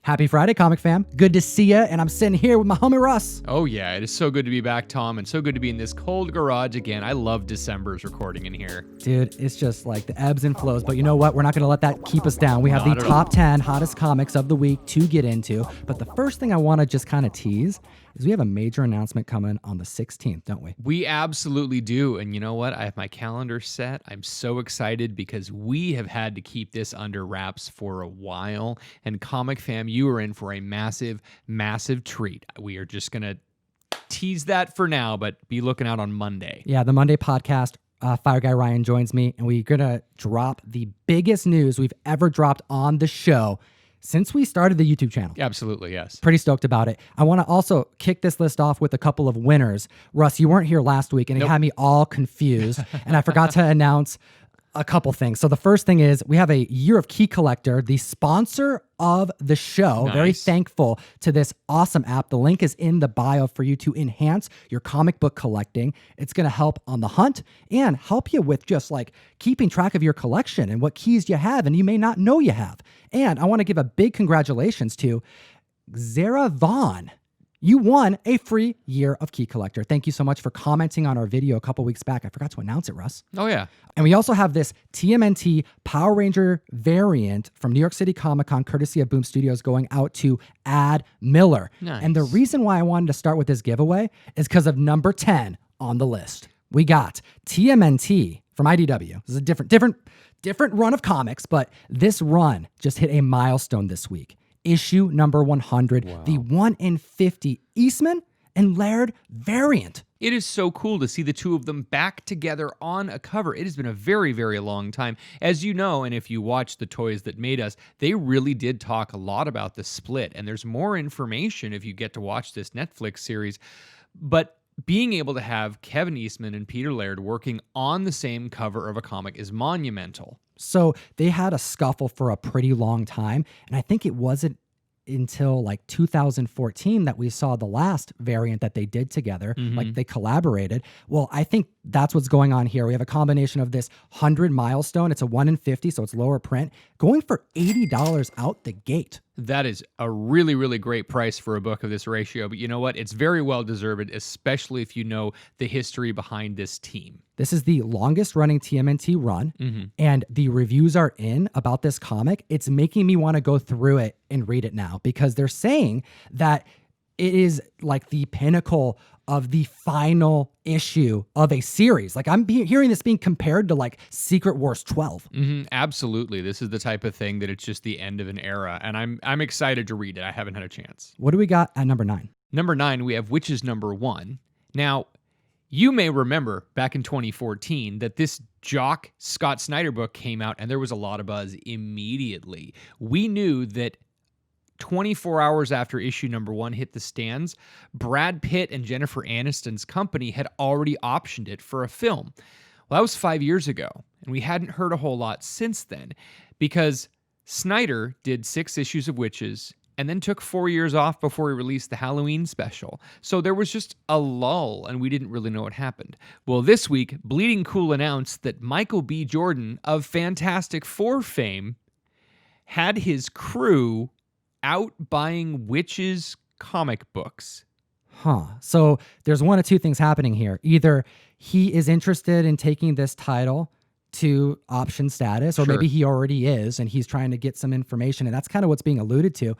Happy Friday, comic fam. Good to see ya, and I'm sitting here with my homie Russ. Oh yeah, it is so good to be back, Tom, and so good to be in this cold garage again. I love December's recording in here. Dude, it's just like the ebbs and flows, but you know what? We're not going to let that keep us down. We have Not the at top 10 hottest comics of the week to get into, but the first thing I want to just kind of tease is we have a major announcement coming on the 16th, don't we? We absolutely do, and you know what? I have my calendar set. I'm so excited because we have had to keep this under wraps for a while, and Comic Fam, you are in for a massive, massive treat. We are just going to tease that for now, but be looking out on Monday. Yeah, the Monday podcast, Fire Guy Ryan joins me, and we're going to drop the biggest news we've ever dropped on the show since we started the YouTube channel. Absolutely, yes. Pretty stoked about it. I want to also kick this list off with a couple of winners. Russ, you weren't here last week, and it had me all confused, and I forgot to announce a couple things. So the first thing is we have a Year of Key Collector, the sponsor of the show. Nice. Very thankful to this awesome app. The link is in the bio for you to enhance your comic book collecting. It's going to help on the hunt and help you with just like keeping track of your collection and what keys you have and you may not know you have. And I want to give a big congratulations to Zara Vaughn. You won a free Year of Key Collector. Thank you so much for commenting on our video a couple weeks back. I forgot to announce it, Russ. Oh, yeah. And we also have this TMNT Power Ranger variant from New York City Comic Con, courtesy of Boom Studios, going out to Ad Miller. Nice. And the reason why I wanted to start with this giveaway is because of number 10 on the list. We got TMNT from IDW. This is a different run of comics, but this run just hit a milestone this week. Issue number 100, the 1 in 50 Eastman and Laird variant. It is so cool to see the two of them back together on a cover. It has been a very, very long time. As you know, and if you watch The Toys That Made Us, they really did talk a lot about the split, and there's more information if you get to watch this Netflix series. But being able to have Kevin Eastman and Peter Laird working on the same cover of a comic is monumental. So they had a scuffle for a pretty long time, and I think it wasn't until like 2014 that we saw the last variant that they did together, like they collaborated. Well, I think that's what's going on here. We have a combination of this 100 milestone. It's a 1 in 50, so it's lower print, going for $80 out the gate. That is a really, really great price for a book of this ratio. But you know what? It's very well deserved, especially if you know the history behind this team. This is the longest running TMNT run, and the reviews are in about this comic. It's making me want to go through it and read it now because they're saying that it is like the pinnacle of the final issue of a series. Like I'm hearing this being compared to like Secret Wars 12. Absolutely. This is the type of thing that it's just the end of an era, and I'm excited to read it. I haven't had a chance. What do we got at number 9? Number 9, we have Witches number 1. Now, you may remember back in 2014 that this Jock Scott Snyder book came out, and there was a lot of buzz immediately. We knew that 24 hours after issue number 1 hit the stands, Brad Pitt and Jennifer Aniston's company had already optioned it for a film. Well, that was 5 years ago, and we hadn't heard a whole lot since then because Snyder did 6 issues of Witches and then took 4 years off before he released the Halloween special. So there was just a lull, and we didn't really know what happened. Well, this week, Bleeding Cool announced that Michael B. Jordan of Fantastic Four fame had his crew out buying Witches comic books. So there's one of two things happening here. Either he is interested in taking this title to option status, or maybe he already is and he's trying to get some information, and that's kind of what's being alluded to.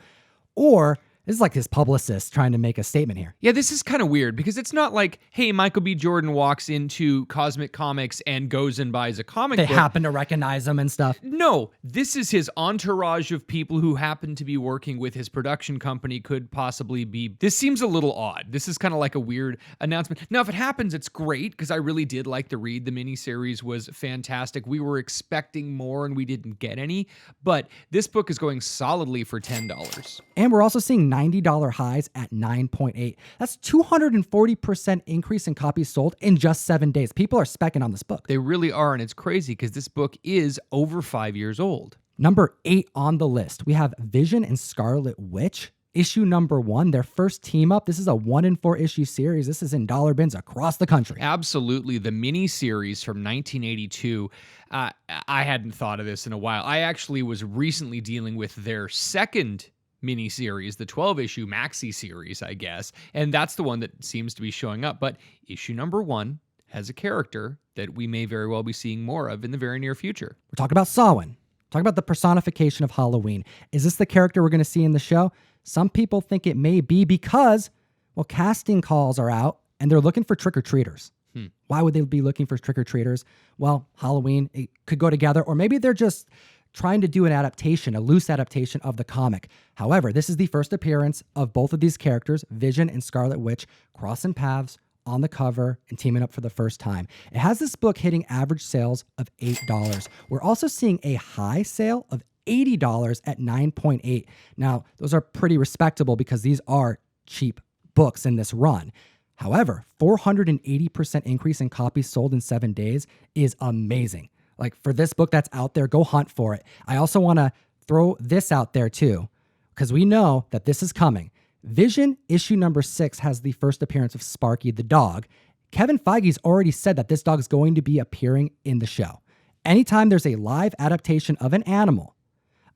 Or this is like his publicist trying to make a statement here. Yeah, this is kind of weird because it's not like, hey, Michael B. Jordan walks into Cosmic Comics and goes and buys a comic book. They happen to recognize him and stuff. No, this is his entourage of people who happen to be working with his production company could possibly be. This seems a little odd. This is kind of like a weird announcement. Now, if it happens, it's great because I really did like the read. The miniseries was fantastic. We were expecting more and we didn't get any, but this book is going solidly for $10. And we're also seeing $90 highs at 9.8. That's 240% increase in copies sold in just 7 days. People are specking on this book. They really are, and it's crazy because this book is over 5 years old. Number 8 on the list, we have Vision and Scarlet Witch. Issue number 1, their first team up. This is a 1 in 4 issue series. This is in dollar bins across the country. Absolutely. The mini series from 1982. I hadn't thought of this in a while. I actually was recently dealing with their second miniseries, the 12-issue maxi series, I guess. And that's the one that seems to be showing up. But issue number 1 has a character that we may very well be seeing more of in the very near future. We're talking about Samhain. Talking about the personification of Halloween. Is this the character we're going to see in the show? Some people think it may be because, well, casting calls are out and they're looking for trick-or-treaters. Why would they be looking for trick-or-treaters? Well, Halloween, it could go together, or maybe they're just trying to do an adaptation, a loose adaptation of the comic. However, this is the first appearance of both of these characters, Vision and Scarlet Witch, crossing paths on the cover and teaming up for the first time. It has this book hitting average sales of $8. We're also seeing a high sale of $80 at 9.8. Now, those are pretty respectable because these are cheap books in this run. However, 480% increase in copies sold in 7 days is amazing. Like, for this book that's out there, go hunt for it. I also want to throw this out there too, because we know that this is coming. Vision issue number 6 has the first appearance of Sparky the dog. Kevin Feige's already said that this dog is going to be appearing in the show. Anytime there's a live adaptation of an animal,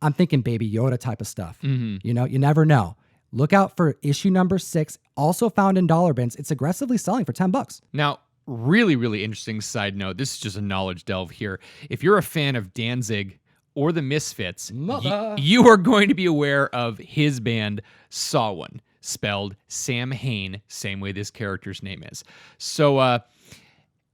I'm thinking Baby Yoda type of stuff. You know, you never know. Look out for issue number 6, also found in dollar bins. It's aggressively selling for $10. Now, really, really interesting side note. This is just a knowledge delve here. If you're a fan of Danzig or the Misfits, you are going to be aware of his band Samhain, spelled Sam Hain, same way this character's name is. So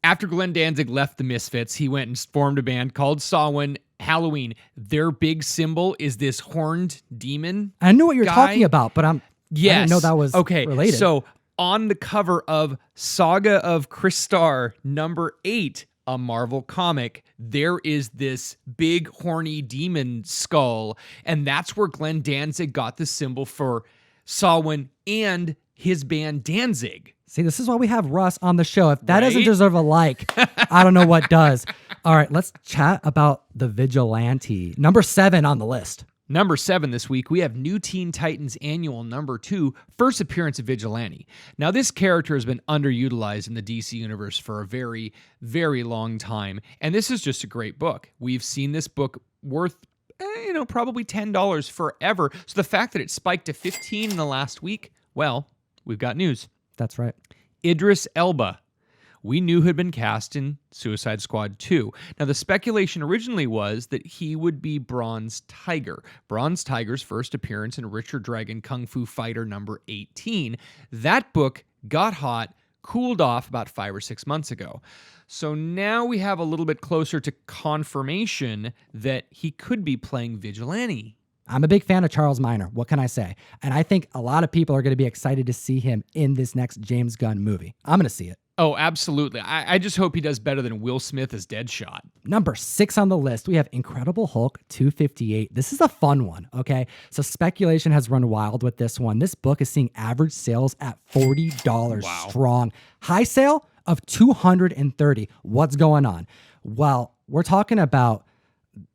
after Glenn Danzig left the Misfits, he went and formed a band called Samhain. Halloween, their big symbol is this horned demon. I knew what you're guy. Talking about, but I didn't know that was related. So on the cover of Saga of Crystar number 8, a Marvel comic, there is this big horny demon skull, and that's where Glenn Danzig got the symbol for Samhain and his band Danzig. See, this is why we have Russ on the show. If that doesn't deserve a like, I don't know what does. All right, let's chat about the Vigilante. Number 7 on the list. Number 7 this week, we have New Teen Titans Annual number 2, first appearance of Vigilante. Now, this character has been underutilized in the DC universe for a very, very long time, and this is just a great book. We've seen this book worth probably $10 forever. So the fact that it spiked to $15 in the last week, well, we've got news. That's right. Idris Elba, we knew had been cast in Suicide Squad 2. Now, the speculation originally was that he would be Bronze Tiger. Bronze Tiger's first appearance in Richard Dragon Kung Fu Fighter number 18. That book got hot, cooled off about 5 or 6 months ago. So now we have a little bit closer to confirmation that he could be playing Vigilante. I'm a big fan of Charles Miner. What can I say? And I think a lot of people are going to be excited to see him in this next James Gunn movie. I'm going to see it. Oh, absolutely. I just hope he does better than Will Smith as Deadshot. Number 6 on the list, we have Incredible Hulk 258. This is a fun one, okay? So speculation has run wild with this one. This book is seeing average sales at $40 strong. High sale of $230. What's going on? Well, we're talking about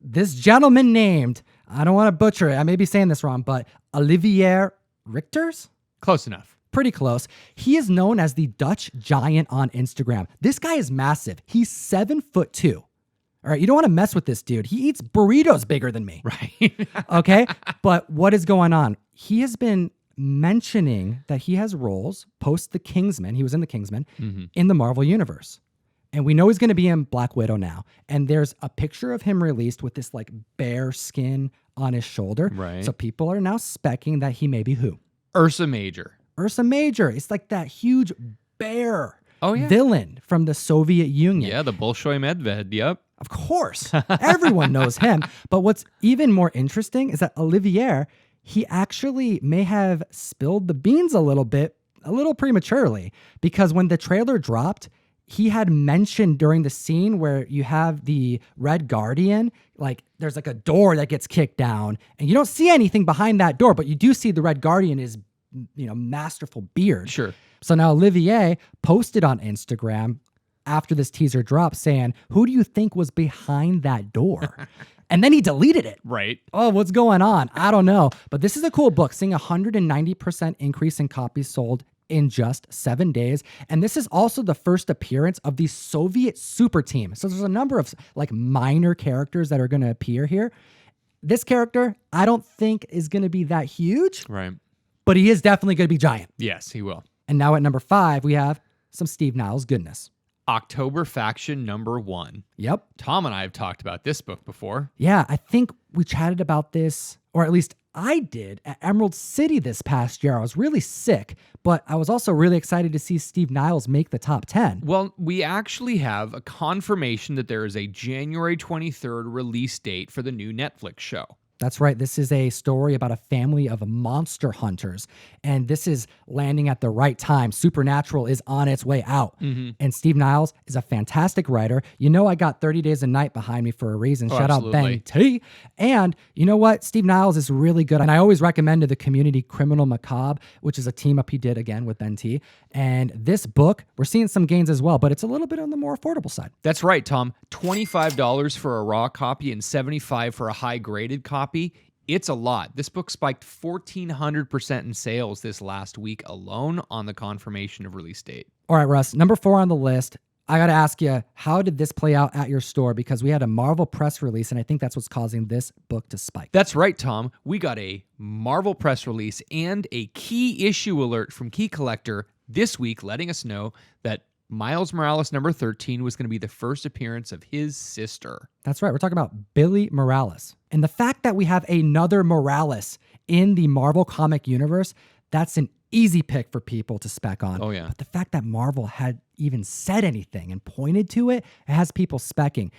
this gentleman named, I don't want to butcher it, I may be saying this wrong, but Olivier Richters? Close enough. Pretty close. He is known as the Dutch Giant on Instagram. This guy is massive. He's 7'2". All right, you don't want to mess with this dude. He eats burritos bigger than me. Right. Okay, but what is going on? He has been mentioning that he has roles post the Kingsman. He was in the Kingsman in the Marvel Universe. And we know he's going to be in Black Widow now. And there's a picture of him released with this like bear skin on his shoulder. Right. So people are now specking that he may be who? Ursa Major. Ursa Major. It's like that huge bear yeah. villain from the Soviet Union. Yeah, the Bolshoi Medved. Yep. Of course. Everyone knows him. But what's even more interesting is that Olivier, he actually may have spilled the beans a little prematurely, because when the trailer dropped, he had mentioned during the scene where you have the Red Guardian, like there's like a door that gets kicked down and you don't see anything behind that door, but you do see the Red Guardian is, masterful beard. Sure. So now Olivier posted on Instagram after this teaser dropped saying, who do you think was behind that door? And then he deleted it. Right. Oh, what's going on? I don't know. But this is a cool book, seeing 190% increase in copies sold in just 7 days. And this is also the first appearance of the Soviet super team. So there's a number of like minor characters that are going to appear here. This character, I don't think is going to be that huge, Right. but he is definitely going to be giant. Yes, he will. And now at number 5, we have some Steve Niles goodness. October Faction #1. Yep. Tom and I have talked about this book before. Yeah, I think we chatted about this, or at least I did, at Emerald City this past year. I was really sick, but I was also really excited to see Steve Niles make the top 10. Well, we actually have a confirmation that there is a January 23rd release date for the new Netflix show. That's right. This is a story about a family of monster hunters, and this is landing at the right time. Supernatural is on its way out, and Steve Niles is a fantastic writer. You know, I got 30 Days a Night behind me for a reason. Shout out Ben T. And you know what? Steve Niles is really good, and I always recommend to the community Criminal Macabre, which is a team up he did again with Ben T. And this book, we're seeing some gains as well, but it's a little bit on the more affordable side. That's right, Tom. $25 for a raw copy and $75 for a high-graded copy. It's a lot. This book spiked 1,400% in sales this last week alone on the confirmation of release date. All right, Russ, number 4 on the list. I got to ask you, how did this play out at your store? Because we had a Marvel press release, and I think that's what's causing this book to spike. That's right, Tom. We got a Marvel press release and a key issue alert from Key Collector this week, letting us know that Miles Morales number 13 was going to be the first appearance of his sister. That's right. We're talking about Billy Morales. And the fact that we have another Morales in the Marvel comic universe, that's an easy pick for people to spec on. Oh, yeah. But the fact that Marvel had even said anything and pointed to it, it has people specking.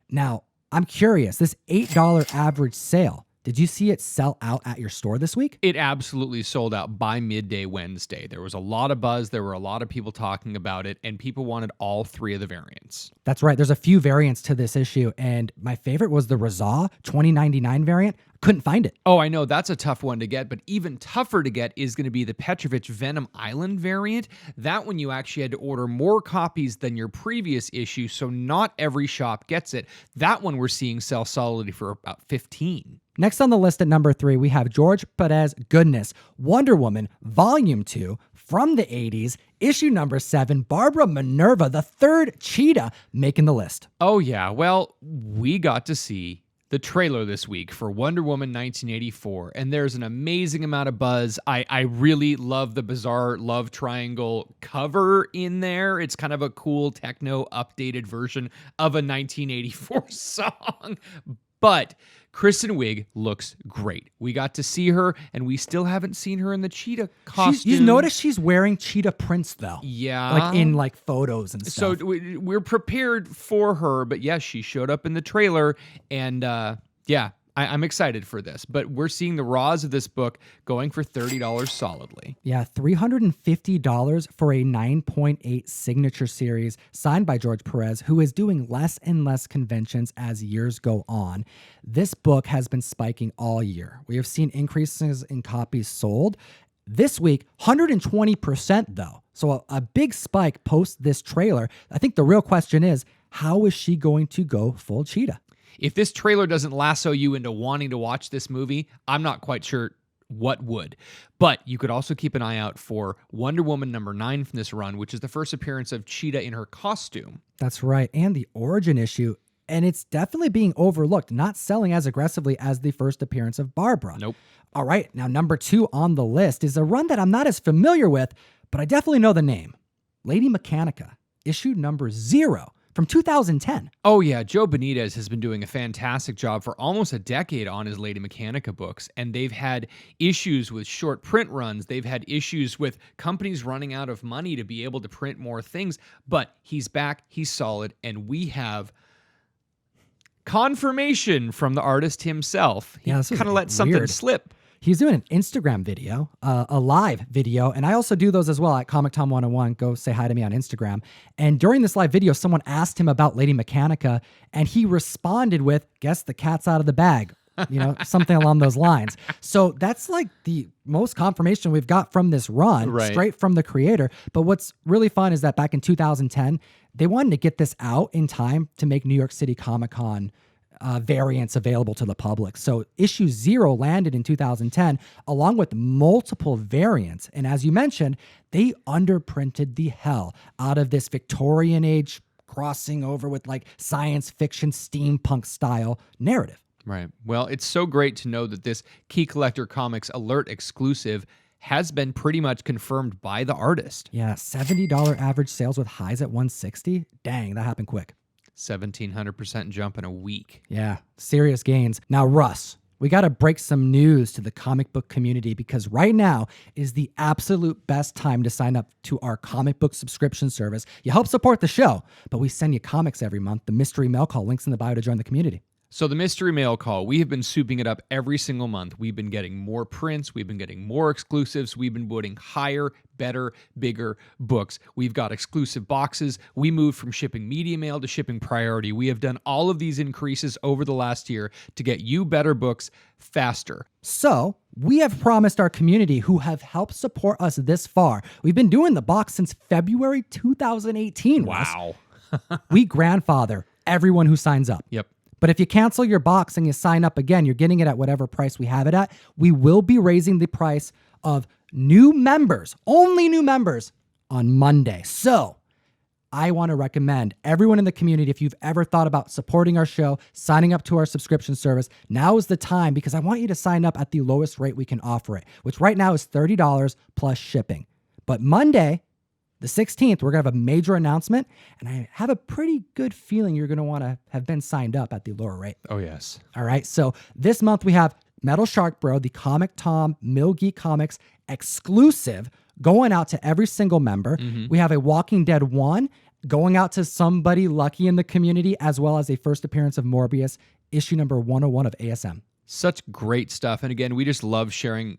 Now, I'm curious, this $8 average sale, did you see it sell out at your store this week? It absolutely sold out by midday Wednesday. There was a lot of buzz. There were a lot of people talking about it, and people wanted all 3 of the variants. That's right. There's a few variants to this issue, and my favorite was the Razah 2099 variant. Couldn't find it. Oh, I know. That's a tough one to get, but even tougher to get is going to be the Petrovich Venom Island variant. That one you actually had to order more copies than your previous issue, so not every shop gets it. That one we're seeing sell solidly for about 15. Next on the list at number 3, we have George Perez Goodness, Wonder Woman, Volume 2, from the 80s, issue number 7, Barbara Minerva, the third cheetah, making the list. Oh, yeah. Well, we got to see the trailer this week for Wonder Woman 1984, and there's an amazing amount of buzz. I really love the bizarre love triangle cover in there. It's kind of a cool techno updated version of a 1984 song. But Kristen Wiig looks great. We got to see her, and we still haven't seen her in the cheetah costume. You notice she's wearing cheetah prints, though. Yeah. Like in like photos and stuff. So we're prepared for her, but yes, she showed up in the trailer, and yeah, I'm excited for this. But we're seeing the raws of this book going for $30 solidly. Yeah, $350 for a 9.8 signature series signed by George Perez, who is doing less and less conventions as years go on. This book has been spiking all year. We have seen increases in copies sold. This week, 120% though. So a big spike post this trailer. I think the real question is, how is she going to go full cheetah? If this trailer doesn't lasso you into wanting to watch this movie, I'm not quite sure what would. But you could also keep an eye out for Wonder Woman number 9 from this run, which is the first appearance of Cheetah in her costume. That's right. And the origin issue. And it's definitely being overlooked, not selling as aggressively as the first appearance of Barbara. Nope. All right. Now, number 2 on the list is a run that I'm not as familiar with, but I definitely know the name. Lady Mechanica, issue number 0. From 2010. Oh, yeah. Joe Benitez has been doing a fantastic job for almost a decade on his Lady Mechanica books, and they've had issues with short print runs. They've had issues with companies running out of money to be able to print more things, but he's back, he's solid, and we have confirmation from the artist himself. He kind of let something slip. He's doing an Instagram video, a live video, and I also do those as well at ComicTom101. Go say hi to me on Instagram. And during this live video, someone asked him about Lady Mechanica, and he responded with, "Guess the cat's out of the bag." You know, something along those lines. So that's like the most confirmation we've got from this run, straight from the creator. But what's really fun is that back in 2010, they wanted to get this out in time to make New York City Comic Con variants available to the public. So issue 0 landed in 2010 along with multiple variants. And as you mentioned, they underprinted the hell out of this Victorian age crossing over with like science fiction steampunk style narrative. Right. Well, it's so great to know that this Key Collector Comics Alert exclusive has been pretty much confirmed by the artist. Yeah, $70 average sales with highs at 160. Dang, that happened quick. 1,700% jump in a week. Yeah, serious gains. Now, Russ, we got to break some news to the comic book community because right now is the absolute best time to sign up to our comic book subscription service. You help support the show, but we send you comics every month. The mystery mail call, links in the bio to join the community. So the mystery mail call, we have been souping it up every single month. We've been getting more prints. We've been getting more exclusives. We've been putting higher, better, bigger books. We've got exclusive boxes. We moved from shipping media mail to shipping priority. We have done all of these increases over the last year to get you better books faster. So we have promised our community who have helped support us this far. We've been doing the box since February 2018. Wow. We grandfather everyone who signs up. Yep. But if you cancel your box and you sign up again, you're getting it at whatever price we have it at. We will be raising the price of new members, only new members, on Monday. So I want to recommend everyone in the community, if you've ever thought about supporting our show, signing up to our subscription service, now is the time because I want you to sign up at the lowest rate we can offer it, which right now is $30 plus shipping. But Monday, the 16th, we're going to have a major announcement, and I have a pretty good feeling you're going to want to have been signed up at the lower rate. Oh, yes. All right, so this month we have Metal Shark Bro, the Comic Tom Mill Geek Comics exclusive, going out to every single member. We have a Walking Dead 1 going out to somebody lucky in the community, as well as a first appearance of Morbius, issue number 101 of ASM. Such great stuff. And again, we just love sharing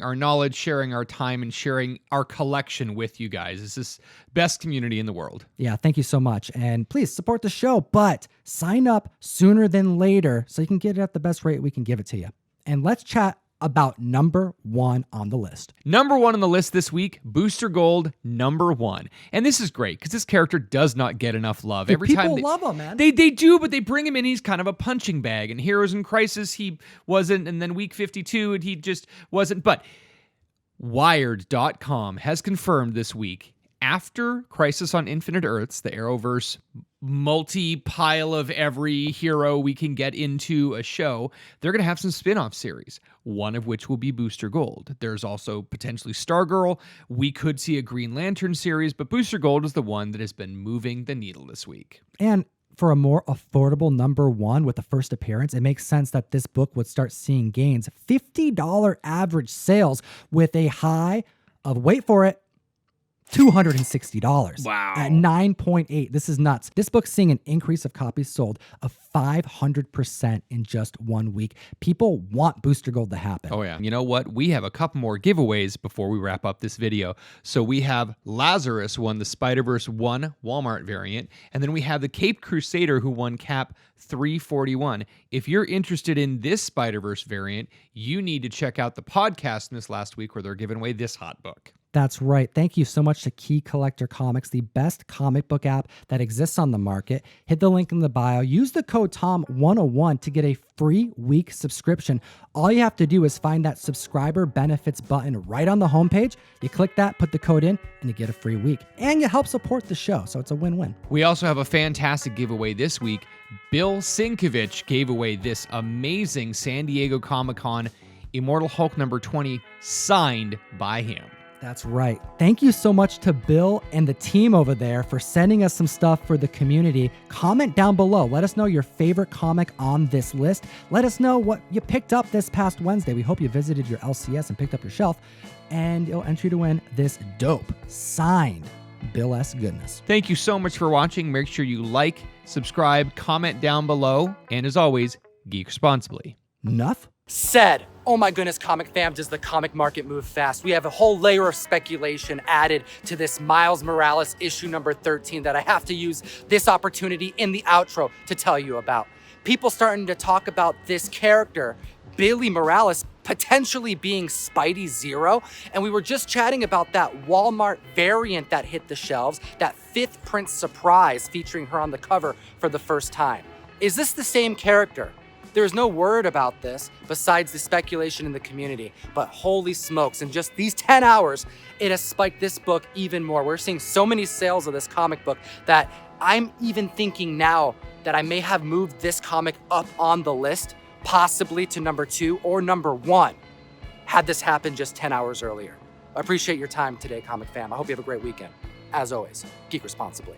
our knowledge, sharing our time, and sharing our collection with you guys. It's this best community in the world. Yeah, thank you so much. And please support the show, but sign up sooner than later so you can get it at the best rate we can give it to you. And let's chat about number one on the list. Number one on the list this week, Booster Gold #1. And this is great because this character does not get enough love. Dude, Every people time love him, man. They do, but they bring him in. He's kind of a punching bag. And Heroes in Crisis, he wasn't. And then Week 52, and he just wasn't. But Wired.com has confirmed this week, after Crisis on Infinite Earths, the Arrowverse multi-pile of every hero we can get into a show, they're going to have some spin-off series, one of which will be Booster Gold. There's also potentially Stargirl. We could see a Green Lantern series, but Booster Gold is the one that has been moving the needle this week. And for a more affordable #1 with the first appearance, it makes sense that this book would start seeing gains. $50 average sales with a high of, wait for it, $260. Wow. At 9.8. This is nuts. This book's seeing an increase of copies sold of 500% in just 1 week. People want Booster Gold to happen. Oh, yeah. You know what? We have a couple more giveaways before we wrap up this video. So we have Lazarus won the Spider-Verse 1 Walmart variant, and then we have the Caped Crusader who won Cap 341. If you're interested in this Spider-Verse variant, you need to check out the podcast in this last week where they're giving away this hot book. That's right. Thank you so much to Key Collector Comics, the best comic book app that exists on the market. Hit the link in the bio. Use the code TOM101 to get a free week subscription. All you have to do is find that subscriber benefits button right on the homepage. You click that, put the code in, and you get a free week. And you help support the show, so it's a win-win. We also have a fantastic giveaway this week. Bill Sinkovich gave away this amazing San Diego Comic-Con Immortal Hulk #20 signed by him. That's right. Thank you so much to Bill and the team over there for sending us some stuff for the community. Comment down below. Let us know your favorite comic on this list. Let us know what you picked up this past Wednesday. We hope you visited your LCS and picked up your shelf, and you'll enter to win this dope signed Bill S. goodness. Thank you so much for watching. Make sure you like, subscribe, comment down below, and as always, geek responsibly. Enough said. Oh my goodness, comic fam, does the comic market move fast? We have a whole layer of speculation added to this Miles Morales issue #13 that I have to use this opportunity in the outro to tell you about. People starting to talk about this character, Billy Morales, potentially being Spidey Zero. And we were just chatting about that Walmart variant that hit the shelves, that 5th print surprise featuring her on the cover for the first time. Is this the same character? There's no word about this besides the speculation in the community, but holy smokes, in just these 10 hours, it has spiked this book even more. We're seeing so many sales of this comic book that I'm even thinking now that I may have moved this comic up on the list possibly to number 2 or number 1 had this happened just 10 hours earlier. I appreciate your time today, Comic Fam. I hope you have a great weekend. As always, geek responsibly.